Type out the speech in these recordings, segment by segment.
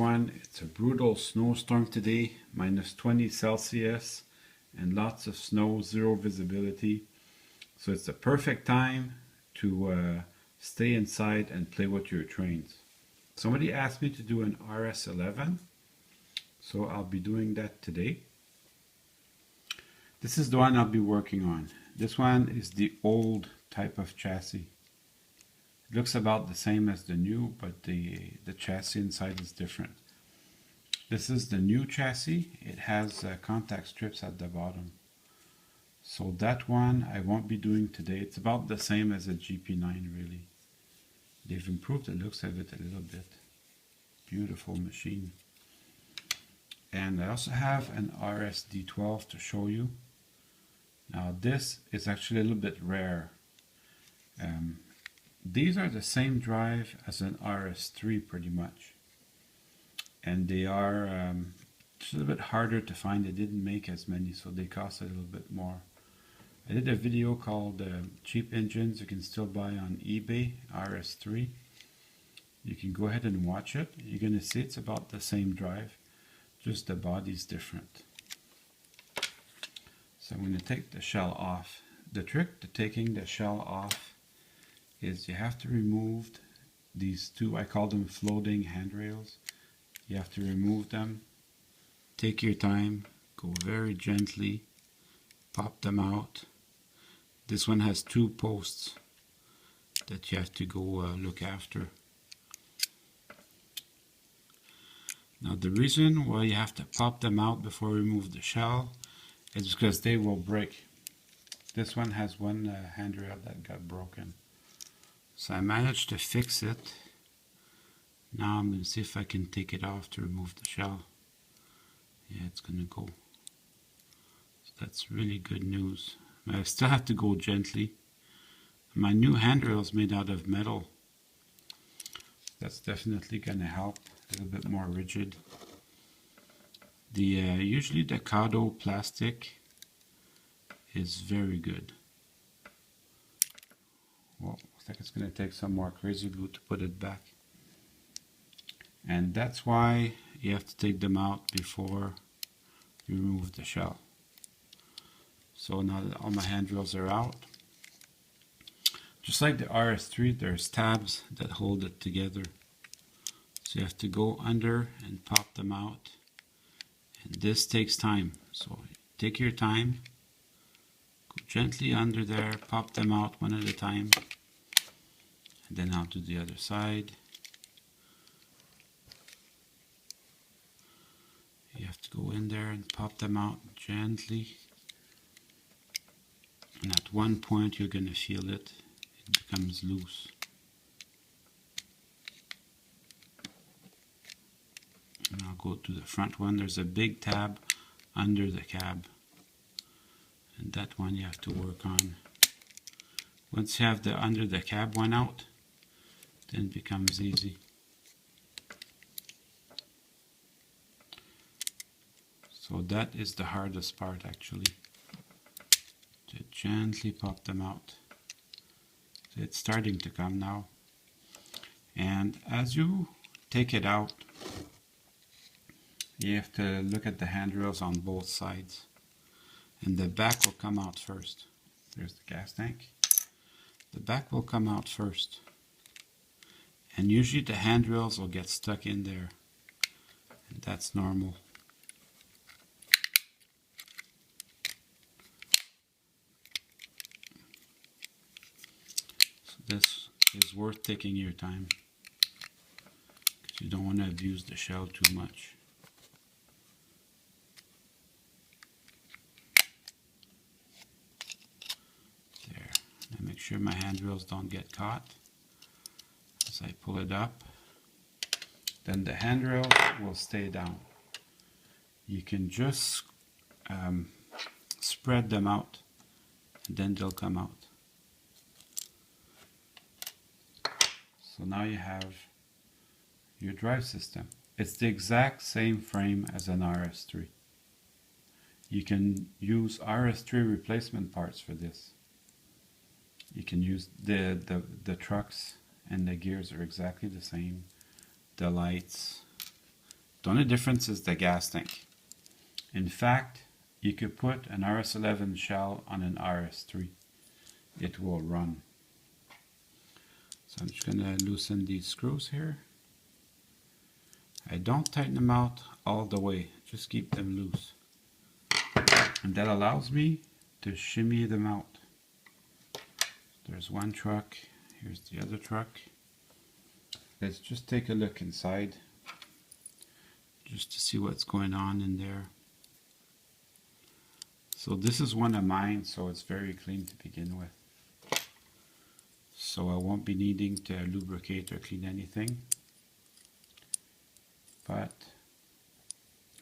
everyone. It's a brutal snowstorm today, minus 20 Celsius and lots of snow, zero visibility. So it's the perfect time to stay inside and play with your trains. Somebody asked me to do an RS11, so I'll be doing that today. This is the one I'll be working on. This one is the old type of chassis. It looks about the same as the new, but the chassis inside is different. This is the new chassis. It has contact strips at the bottom. So that one I won't be doing today. It's about the same as a GP9 really. They've improved the looks of it a little bit. Beautiful machine. And I also have an RS12 to show you. Now this is actually a little bit rare. These are the same drive as an RS3 pretty much. And they are just a little bit harder to find. They didn't make as many, so they cost a little bit more. I did a video called Cheap Engines you can still buy on eBay, RS3. You can go ahead and watch it. You're going to see it's about the same drive, just the body's different. So I'm going to take the shell off. The trick to taking the shell off is you have to remove these two, I call them floating handrails. You have to remove them. Take your time, go very gently, pop them out. This one has two posts that you have to go look after. Now the reason why you have to pop them out before you remove the shell is because they will break. This one has one handrail that got broken. So I managed to fix it. Now I'm going to see if I can take it off to remove the shell. Yeah, it's going to go. So that's really good news. I still have to go gently. My new handrail is made out of metal. That's definitely going to help. A little bit more rigid. Usually the Kato plastic is very good. Well, looks like it's going to take some more crazy glue to put it back. And that's why you have to take them out before you remove the shell. So now that all my handrails are out, just like the RS3, there's tabs that hold it together. So you have to go under and pop them out. And this takes time. So take your time, go gently under there, pop them out one at a time. And then I'll do the other side. You have to go in there and pop them out gently. And at one point you're going to feel it. It becomes loose. And I'll go to the front one. There's a big tab under the cab. And that one you have to work on. Once you have the under the cab one out, then it becomes easy. So that is the hardest part actually. To gently pop them out. So it's starting to come now. And as you take it out, you have to look at the handrails on both sides. And the back will come out first. There's the gas tank. The back will come out first. And usually the handrails will get stuck in there. And that's normal. So this is worth taking your time. Because you don't want to abuse the shell too much. Make sure my handrails don't get caught as I pull it up. Then the handrails will stay down. You can just spread them out and then they'll come out. So now you have your drive system. It's the exact same frame as an RS3. You can use RS3 replacement parts for this. You can use the trucks and the gears are exactly the same. The lights, The only difference is the gas tank. In fact, you could put an RS11 shell on an RS3. It will run. So I'm just going to loosen these screws here. I don't tighten them out all the way, just keep them loose. And that allows me to shimmy them out. There's one truck, here's the other truck. Let's just take a look inside, just to see what's going on in there. So this is one of mine, so it's very clean to begin with. So I won't be needing to lubricate or clean anything. But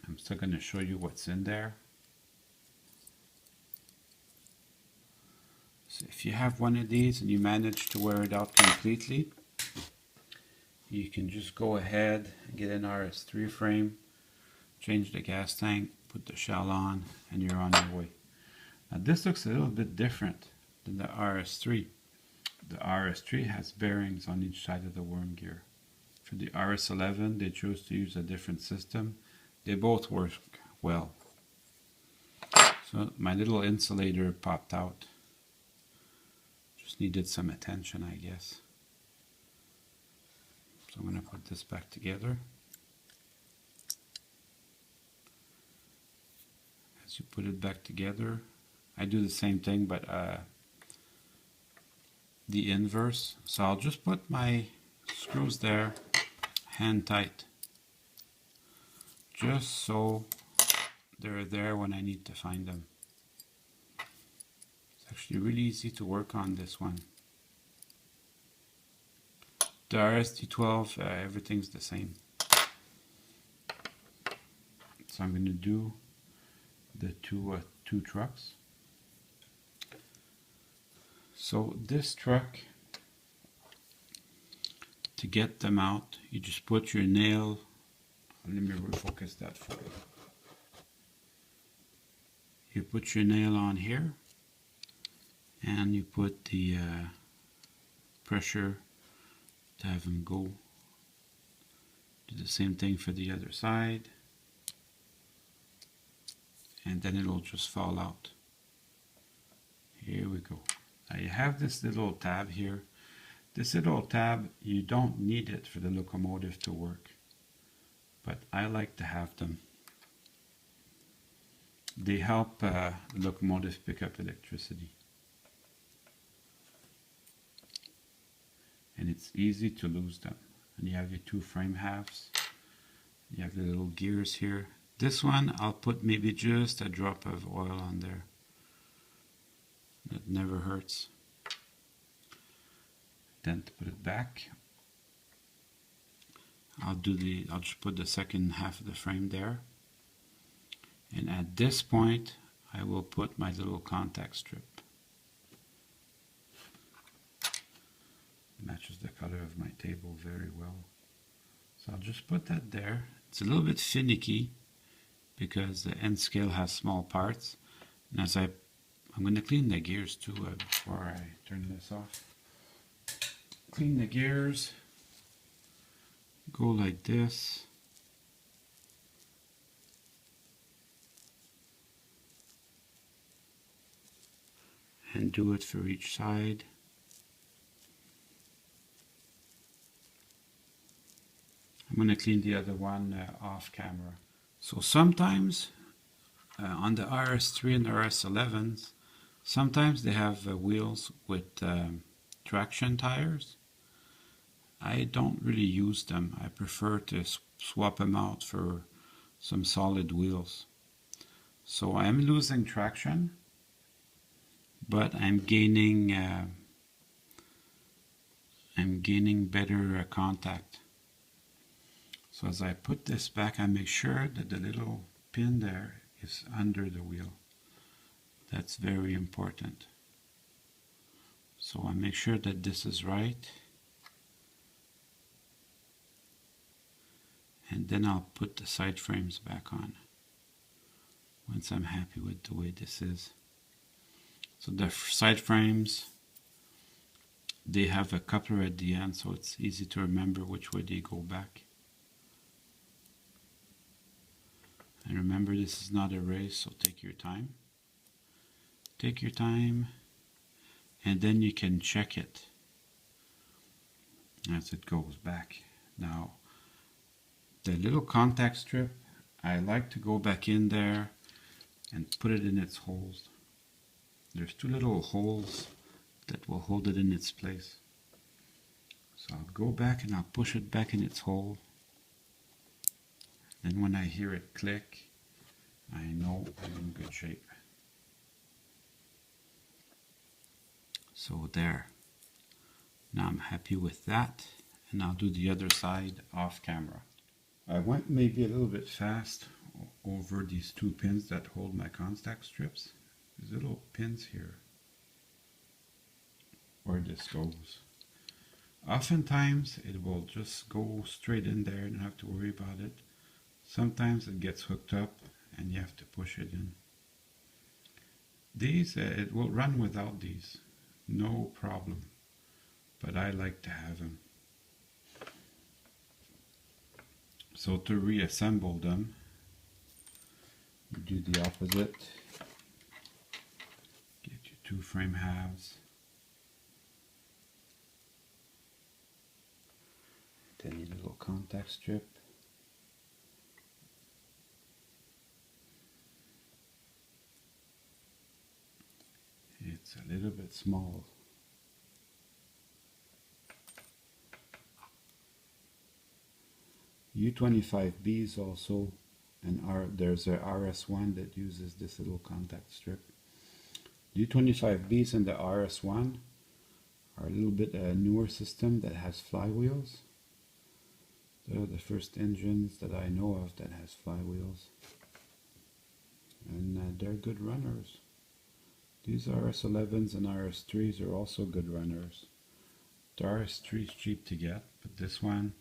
I'm still going to show you what's in there. So if you have one of these and you manage to wear it out completely, you can just go ahead and get an RS3 frame, change the gas tank, put the shell on, and you're on your way. Now this looks a little bit different than the RS3. The RS3 has bearings on each side of the worm gear. For the RS11, they chose to use a different system. They both work well. So my little insulator popped out. Just needed some attention, I guess. So I'm going to put this back together. As you put it back together, I do the same thing, but the inverse. So I'll just put my screws there, hand tight, just so they're there when I need to find them. It's actually really easy to work on this one. The RS12, everything's the same. So I'm going to do the two trucks. So this truck, to get them out, you just put your nail, let me refocus that for you. You put your nail on here and you put the pressure to have them go. Do the same thing for the other side, and then it'll just fall out. Here we go. Now you have this little tab here. This little tab, you don't need it for the locomotive to work, but I like to have them. They help the locomotive pick up electricity. And it's easy to lose them. And you have your two frame halves. You have the little gears here. This one, I'll put maybe just a drop of oil on there. That never hurts. Then to put it back, I'll just put the second half of the frame there. And at this point, I will put my little contact strip. It matches the color of my table very well. So I'll just put that there. It's a little bit finicky because the end scale has small parts. And as I'm going to clean the gears too before I turn this off. Clean the gears. Go like this. And do it for each side. I'm going to clean the other one off camera. So sometimes on the RS3 and the RS11s, sometimes they have wheels with traction tires. I don't really use them. I prefer to swap them out for some solid wheels. So I'm losing traction, but I'm gaining better contact. So as I put this back, I make sure that the little pin there is under the wheel. That's very important. So I make sure that this is right. And then I'll put the side frames back on once I'm happy with the way this is. So the side frames, they have a coupler at the end, so it's easy to remember which way they go back. And remember, this is not a race, so take your time. Take your time, and then you can check it as it goes back. Now, the little contact strip, I like to go back in there and put it in its holes. There's two little holes that will hold it in its place. So I'll go back and I'll push it back in its hole. Then when I hear it click, I know I'm in good shape. So there. Now I'm happy with that, and I'll do the other side off camera. I went maybe a little bit fast over these two pins that hold my contact strips. These little pins here, where this goes. Oftentimes it will just go straight in there and not have to worry about it. Sometimes it gets hooked up and you have to push it in. These, it will run without these, no problem, but I like to have them. So to reassemble them, you do the opposite. Get your two frame halves. Then your little contact strip. It's a little bit small. U25Bs also, and there's a RS1 that uses this little contact strip. U25Bs and the RS1 are a little bit a newer system that has flywheels. They're the first engines that I know of that has flywheels, and they're good runners. These RS11s and RS3s are also good runners. The RS3 is cheap to get, but this one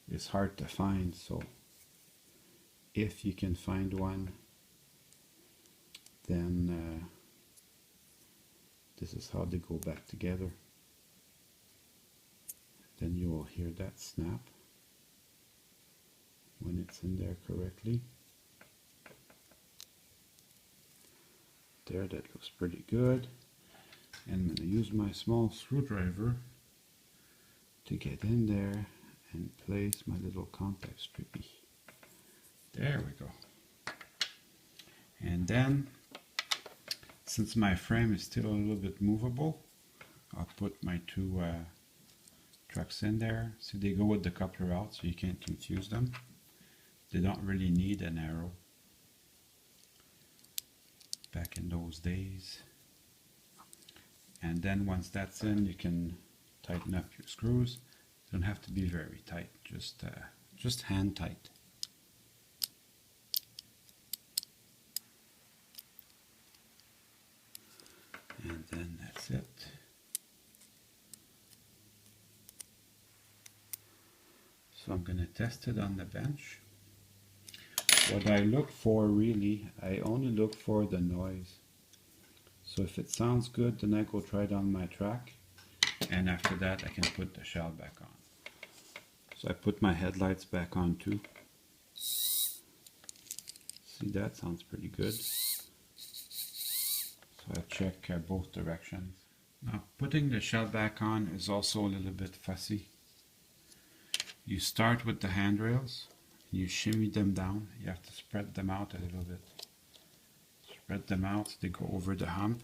is hard to find, so if you can find one, then this is how they go back together. Then you will hear that snap when it's in there correctly. There, that looks pretty good. And I'm going to use my small screwdriver to get in there and place my little contact strippy. There we go. And then, since my frame is still a little bit movable, I'll put my two trucks in there. So they go with the coupler out, so you can't confuse them. They don't really need an arrow. Back in those days. And then once that's in, you can tighten up your screws. They don't have to be very tight, just hand tight. And then that's it. So I'm going to test it on the bench. What I look for really, I only look for the noise. So if it sounds good, then I go try it on my track, and after that I can put the shell back on. So I put my headlights back on too. See, that sounds pretty good. So I check both directions. Now putting the shell back on is also a little bit fussy. You start with the handrails. You shimmy them down. You have to spread them out a little bit. Spread them out, they go over the hump.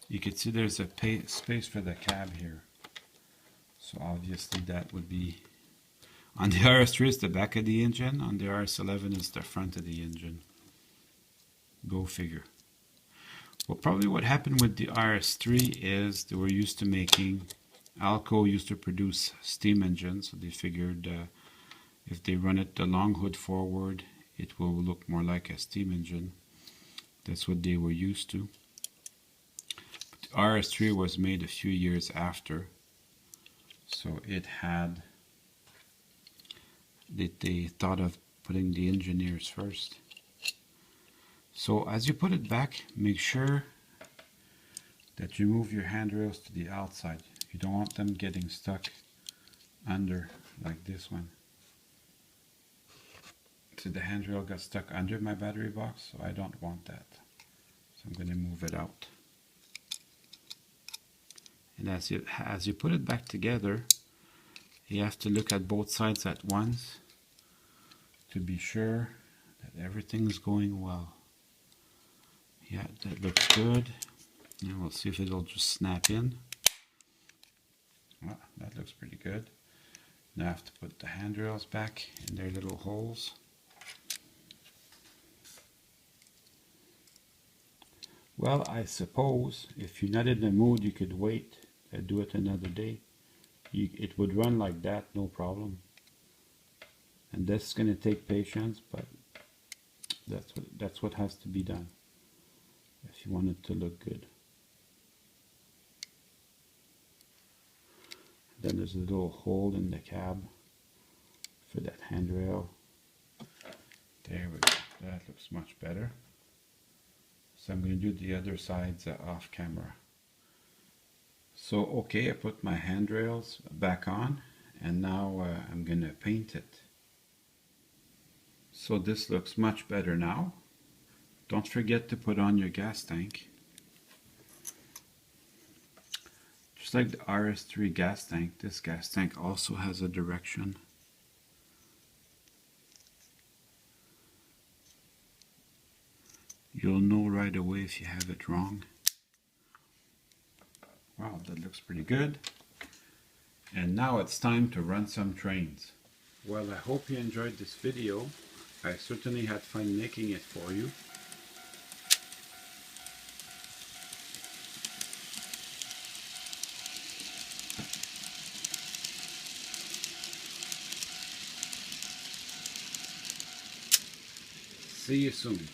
You can see there's a space for the cab here. So obviously that would be, on the RS3 is the back of the engine, on the RS11 is the front of the engine. Go figure. Well, probably what happened with the RS3 is they were used to making, Alco used to produce steam engines, so they figured if they run it the long hood forward, it will look more like a steam engine. That's what they were used to. But the RS3 was made a few years after, so it had, they thought of putting the engineers first. So as you put it back, make sure that you move your handrails to the outside. You don't want them getting stuck under like this one. the handrail got stuck under my battery box, so I don't want that. So I'm going to move it out. And as you put it back together, you have to look at both sides at once to be sure that everything's going well. Yeah, that looks good. And we'll see if it'll just snap in. Well, that looks pretty good. Now I have to put the handrails back in their little holes. Well, I suppose if you're not in the mood, you could wait and do it another day. It would run like that, no problem. And this is going to take patience, but that's what has to be done if you want it to look good. Then there's a little hole in the cab for that handrail. There we go. That looks much better. So I'm going to do the other sides off camera. So okay, I put my handrails back on, and now I'm going to paint it. So this looks much better now. Don't forget to put on your gas tank. Just like the RS3 gas tank, this gas tank also has a direction. You'll know right away if you have it wrong. Wow, that looks pretty good. And now it's time to run some trains. Well, I hope you enjoyed this video. I certainly had fun making it for you. See you soon.